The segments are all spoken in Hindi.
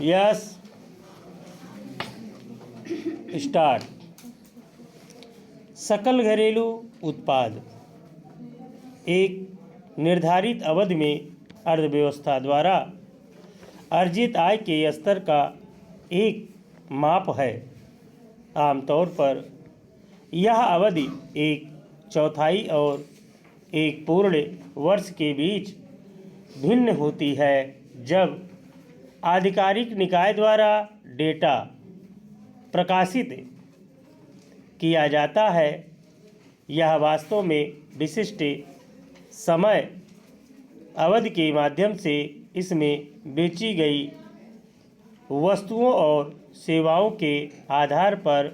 Yes start. सकल घरेलू उत्पाद एक निर्धारित अवधि में अर्थव्यवस्था द्वारा अर्जित आय के स्तर का एक माप है। आमतौर पर यह अवधि एक चौथाई और एक पूर्ण वर्ष के बीच भिन्न होती है। जब आधिकारिक निकाय द्वारा डेटा प्रकाशित किया जाता है, यह वास्तव में विशिष्ट समय अवधि के माध्यम से इसमें बेची गई वस्तुओं और सेवाओं के आधार पर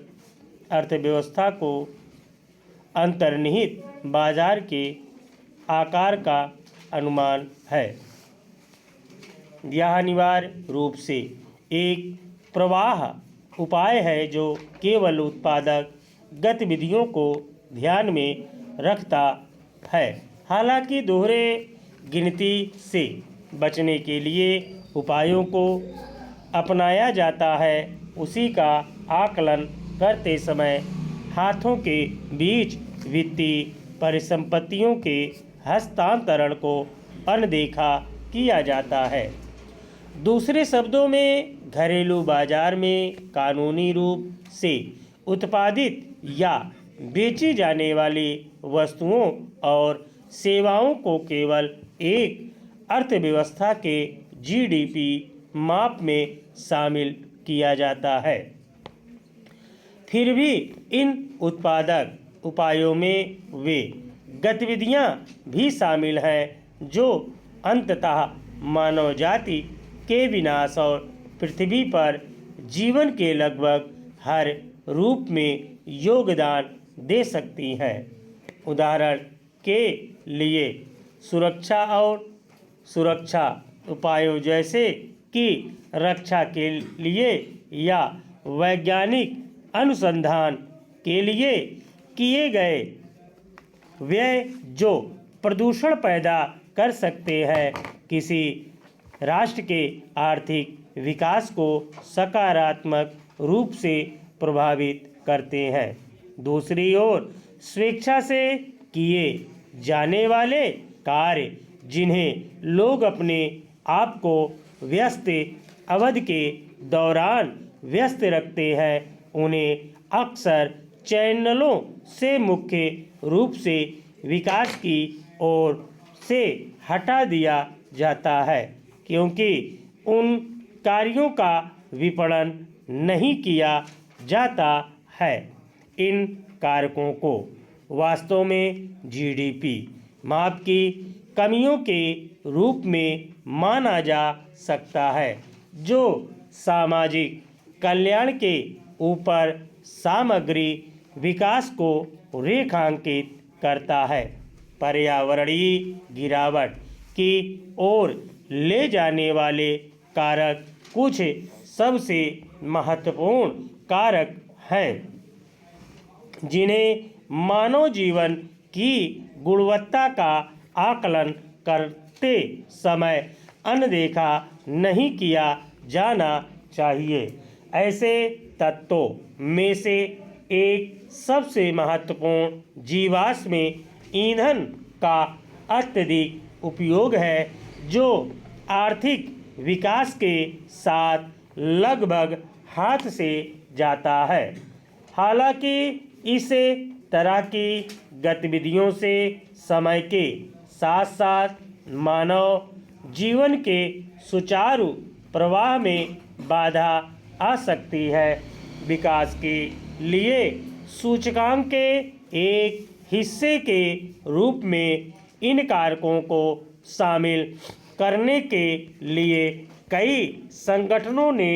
अर्थव्यवस्था को अंतर्निहित बाजार के आकार का अनुमान है। यह अनिवार्य रूप से एक प्रवाह उपाय है जो केवल उत्पादक गतिविधियों को ध्यान में रखता है। हालांकि दोहरे गिनती से बचने के लिए उपायों को अपनाया जाता है, उसी का आकलन करते समय हाथों के बीच वित्तीय परिसंपत्तियों के हस्तांतरण को अनदेखा किया जाता है। दूसरे शब्दों में, घरेलू बाजार में कानूनी रूप से उत्पादित या बेची जाने वाली वस्तुओं और सेवाओं को केवल एक अर्थव्यवस्था के जीडीपी माप में शामिल किया जाता है। फिर भी इन उत्पादक उपायों में वे गतिविधियां भी शामिल हैं जो अंततः मानव जाति के विनाश और पृथ्वी पर जीवन के लगभग हर रूप में योगदान दे सकती हैं। उदाहरण के लिए सुरक्षा और सुरक्षा उपायों जैसे कि रक्षा के लिए या वैज्ञानिक अनुसंधान के लिए किए गए व्यय जो प्रदूषण पैदा कर सकते हैं, किसी राष्ट्र के आर्थिक विकास को सकारात्मक रूप से प्रभावित करते हैं। दूसरी ओर, स्वेच्छा से किए जाने वाले कार्य जिन्हें लोग अपने आप को व्यस्त अवधि के दौरान व्यस्त रखते हैं, उन्हें अक्सर चैनलों से मुख्य रूप से विकास की ओर से हटा दिया जाता है, क्योंकि उन कार्यों का विपणन नहीं किया जाता है। इन कारकों को वास्तव में जीडीपी माप की कमियों के रूप में माना जा सकता है, जो सामाजिक कल्याण के ऊपर सामग्री विकास को रेखांकित करता है। पर्यावरणीय गिरावट की ओर ले जाने वाले कारक कुछ सबसे महत्वपूर्ण कारक हैं जिन्हें मानव जीवन की गुणवत्ता का आकलन करते समय अनदेखा नहीं किया जाना चाहिए। ऐसे तत्वों में से एक सबसे महत्वपूर्ण जीवाश्म ईंधन का अत्यधिक उपयोग है, जो आर्थिक विकास के साथ लगभग हाथ से जाता है। हालांकि इस तरह की गतिविधियों से समय के साथ साथ मानव जीवन के सुचारू प्रवाह में बाधा आ सकती है। विकास के लिए सूचकांक के एक हिस्से के रूप में इन कारकों को शामिल करने के लिए कई संगठनों ने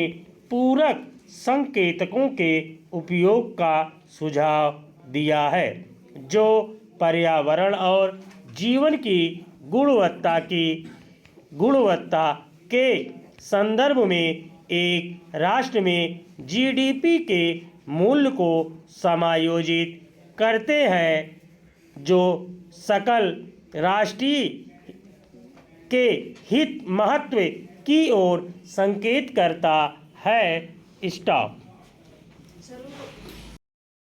पूरक संकेतकों के उपयोग का सुझाव दिया है, जो पर्यावरण और जीवन की गुणवत्ता के संदर्भ में एक राष्ट्र में जीडीपी के मूल्य को समायोजित करते हैं, जो सकल राष्ट्रीय के हित महत्व की ओर संकेत करता है। स्टॉप।